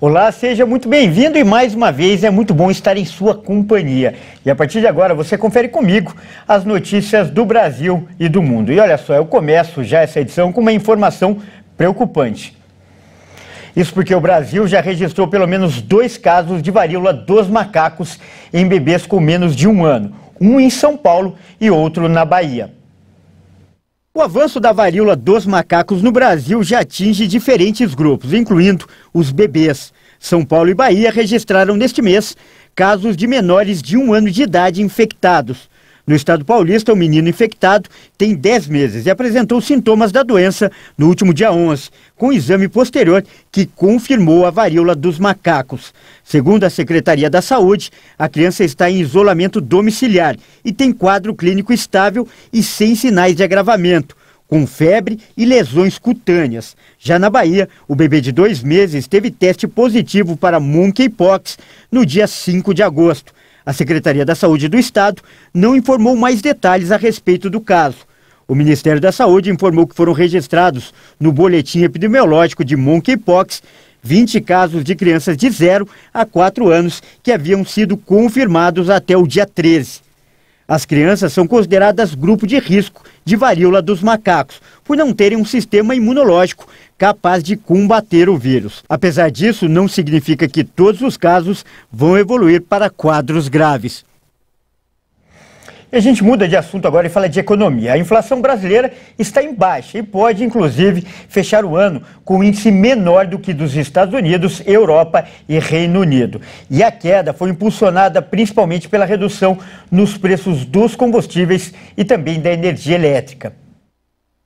Olá, seja muito bem-vindo e mais uma vez é muito bom estar em sua companhia. E a partir de agora você confere comigo as notícias do Brasil e do mundo. E olha só, eu começo já essa edição com uma informação preocupante. Isso porque o Brasil já registrou pelo menos 2 casos de varíola dos macacos em bebês com menos de 1 ano. Um em São Paulo e outro na Bahia. O avanço da varíola dos macacos no Brasil já atinge diferentes grupos, incluindo os bebês. São Paulo e Bahia registraram neste mês casos de menores de 1 ano de idade infectados. No estado paulista, o menino infectado tem 10 meses e apresentou sintomas da doença no último dia 11, com exame posterior que confirmou a varíola dos macacos. Segundo a Secretaria da Saúde, a criança está em isolamento domiciliar e tem quadro clínico estável e sem sinais de agravamento, com febre e lesões cutâneas. Já na Bahia, o bebê de 2 meses teve teste positivo para monkeypox no dia 5 de agosto. A Secretaria da Saúde do Estado não informou mais detalhes a respeito do caso. O Ministério da Saúde informou que foram registrados no boletim epidemiológico de monkeypox 20 casos de crianças de 0 a 4 anos que haviam sido confirmados até o dia 13. As crianças são consideradas grupo de risco de varíola dos macacos, por não terem um sistema imunológico capaz de combater o vírus. Apesar disso, não significa que todos os casos vão evoluir para quadros graves. E a gente muda de assunto agora e fala de economia. A inflação brasileira está em baixa e pode, inclusive, fechar o ano com um índice menor do que dos Estados Unidos, Europa e Reino Unido. E a queda foi impulsionada principalmente pela redução nos preços dos combustíveis e também da energia elétrica.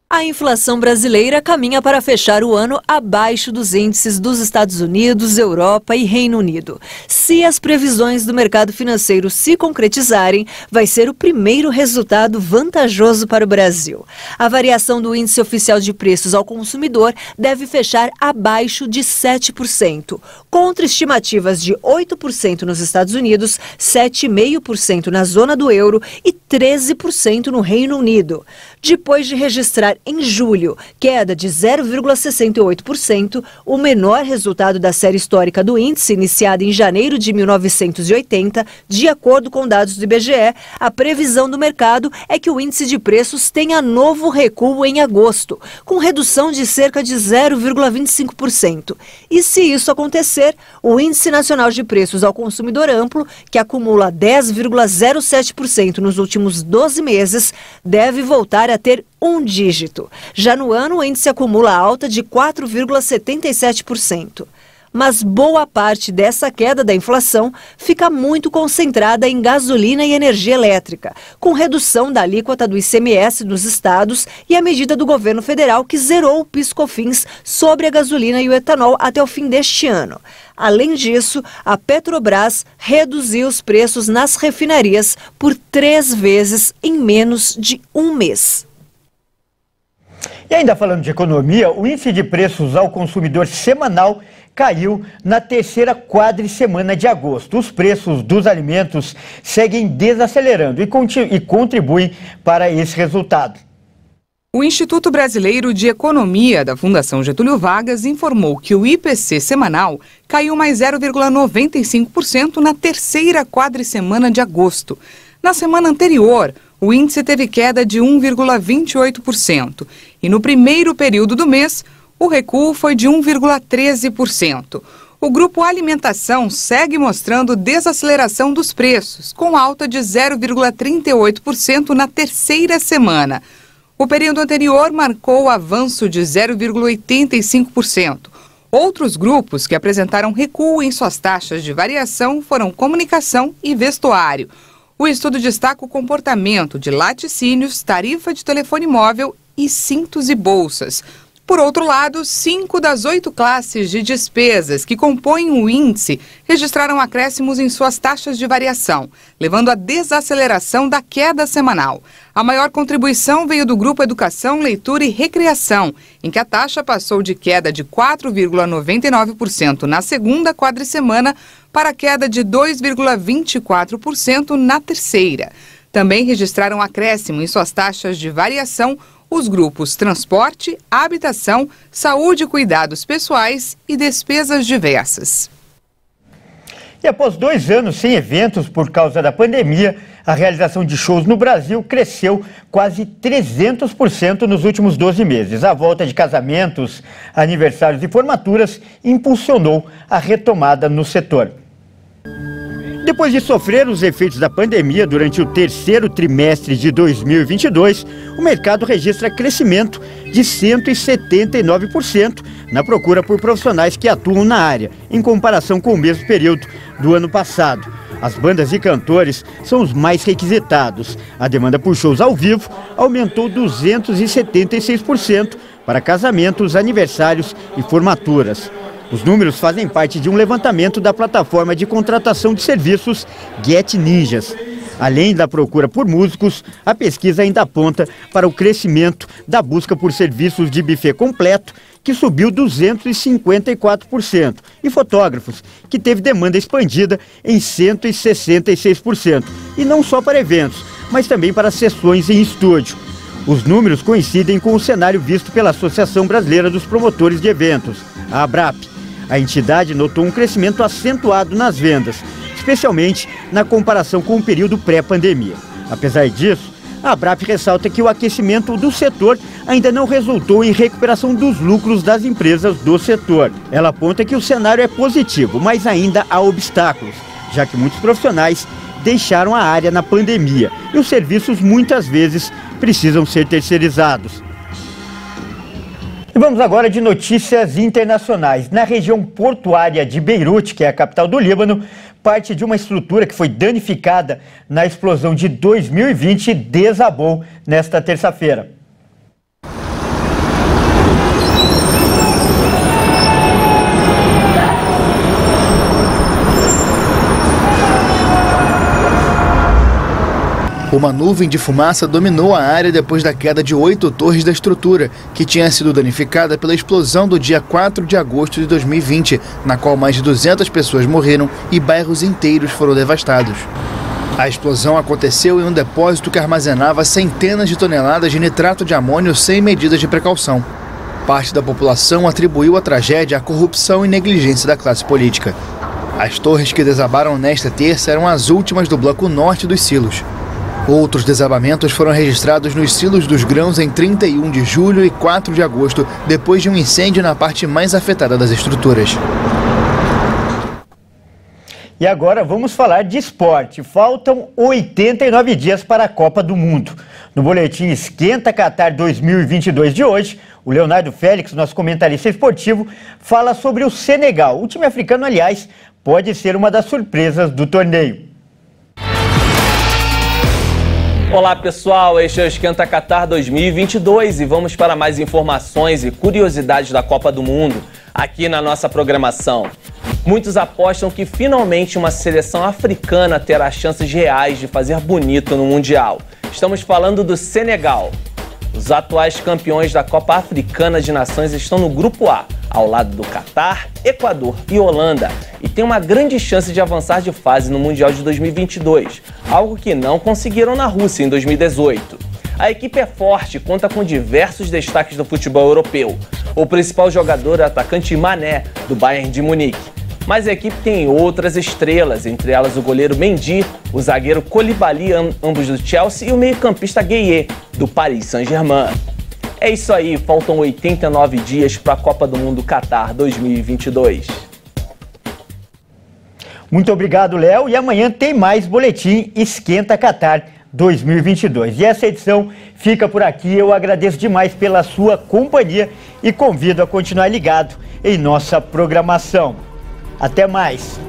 A inflação brasileira caminha para fechar o ano abaixo dos índices dos Estados Unidos, Europa e Reino Unido. Se as previsões do mercado financeiro se concretizarem, vai ser o primeiro resultado vantajoso para o Brasil. A variação do índice oficial de preços ao consumidor deve fechar abaixo de 7%, contra estimativas de 8% nos Estados Unidos, 7,5% na zona do euro e 13% no Reino Unido. Depois de registrar em julho queda de 0,68%, o menor resultado da série histórica do índice, iniciada em janeiro de 1980, de acordo com dados do IBGE, a previsão do mercado é que o índice de preços tenha novo recuo em agosto, com redução de cerca de 0,25%. E se isso acontecer, o Índice Nacional de Preços ao Consumidor Amplo, que acumula 10,07% nos últimos 12 meses, deve voltar a ter um dígito. Já no ano, o índice acumula alta de 4,77%. Mas boa parte dessa queda da inflação fica muito concentrada em gasolina e energia elétrica, com redução da alíquota do ICMS dos estados e a medida do governo federal que zerou o PIS/COFINS sobre a gasolina e o etanol até o fim deste ano. Além disso, a Petrobras reduziu os preços nas refinarias por 3 vezes em menos de um mês. E ainda falando de economia, o índice de preços ao consumidor semanal caiu na terceira quadricemana de agosto. Os preços dos alimentos seguem desacelerando e contribuem para esse resultado. O Instituto Brasileiro de Economia da Fundação Getúlio Vargas informou que o IPC semanal caiu mais 0,95% na terceira quadricemana de agosto. Na semana anterior, o índice teve queda de 1,28% e no primeiro período do mês, o recuo foi de 1,13%. O grupo alimentação segue mostrando desaceleração dos preços, com alta de 0,38% na terceira semana. O período anterior marcou o avanço de 0,85%. Outros grupos que apresentaram recuo em suas taxas de variação foram comunicação e vestuário. O estudo destaca o comportamento de laticínios, tarifa de telefone móvel e cintos e bolsas. Por outro lado, 5 das 8 classes de despesas que compõem o índice registraram acréscimos em suas taxas de variação, levando à desaceleração da queda semanal. A maior contribuição veio do grupo Educação, Leitura e Recreação, em que a taxa passou de queda de 4,99% na segunda quadricemana para queda de 2,24% na terceira. Também registraram acréscimo em suas taxas de variação os grupos transporte, habitação, saúde e cuidados pessoais e despesas diversas. E após 2 anos sem eventos por causa da pandemia, a realização de shows no Brasil cresceu quase 300% nos últimos 12 meses. A volta de casamentos, aniversários e formaturas impulsionou a retomada no setor. Depois de sofrer os efeitos da pandemia durante o 3º trimestre de 2022, o mercado registra crescimento de 179% na procura por profissionais que atuam na área, em comparação com o mesmo período do ano passado. As bandas e cantores são os mais requisitados. A demanda por shows ao vivo aumentou 276% para casamentos, aniversários e formaturas. Os números fazem parte de um levantamento da plataforma de contratação de serviços Get Ninjas. Além da procura por músicos, a pesquisa ainda aponta para o crescimento da busca por serviços de buffet completo, que subiu 254%, e fotógrafos, que teve demanda expandida em 166%, e não só para eventos, mas também para sessões em estúdio. Os números coincidem com o cenário visto pela Associação Brasileira dos Promotores de Eventos, a ABRAP. A entidade notou um crescimento acentuado nas vendas, especialmente na comparação com o período pré-pandemia. Apesar disso, a ABRAP ressalta que o aquecimento do setor ainda não resultou em recuperação dos lucros das empresas do setor. Ela aponta que o cenário é positivo, mas ainda há obstáculos, já que muitos profissionais deixaram a área na pandemia e os serviços muitas vezes precisam ser terceirizados. E vamos agora de notícias internacionais. Na região portuária de Beirute, que é a capital do Líbano, parte de uma estrutura que foi danificada na explosão de 2020 desabou nesta terça-feira. Uma nuvem de fumaça dominou a área depois da queda de 8 torres da estrutura, que tinha sido danificada pela explosão do dia 4 de agosto de 2020, na qual mais de 200 pessoas morreram e bairros inteiros foram devastados. A explosão aconteceu em um depósito que armazenava centenas de toneladas de nitrato de amônio sem medidas de precaução. Parte da população atribuiu a tragédia à corrupção e negligência da classe política. As torres que desabaram nesta terça eram as últimas do bloco norte dos silos. Outros desabamentos foram registrados nos silos dos grãos em 31 de julho e 4 de agosto, depois de um incêndio na parte mais afetada das estruturas. E agora vamos falar de esporte. Faltam 89 dias para a Copa do Mundo. No boletim Esquenta Qatar 2022 de hoje, o Leonardo Félix, nosso comentarista esportivo, fala sobre o Senegal. O time africano, aliás, pode ser uma das surpresas do torneio. Olá pessoal, este é o Esquenta Qatar 2022 e vamos para mais informações e curiosidades da Copa do Mundo aqui na nossa programação. Muitos apostam que finalmente uma seleção africana terá chances reais de fazer bonito no Mundial. Estamos falando do Senegal. Os atuais campeões da Copa Africana de Nações estão no Grupo A, ao lado do Catar, Equador e Holanda, e tem uma grande chance de avançar de fase no Mundial de 2022, algo que não conseguiram na Rússia em 2018. A equipe é forte e conta com diversos destaques do futebol europeu. O principal jogador é o atacante Mané, do Bayern de Munique. Mas a equipe tem outras estrelas, entre elas o goleiro Mendy, o zagueiro Koulibaly, ambos do Chelsea, e o meio-campista Gueye, do Paris Saint-Germain. É isso aí, faltam 89 dias para a Copa do Mundo Qatar 2022. Muito obrigado, Léo. E amanhã tem mais boletim Esquenta Qatar 2022. E essa edição fica por aqui. Eu agradeço demais pela sua companhia e convido a continuar ligado em nossa programação. Até mais!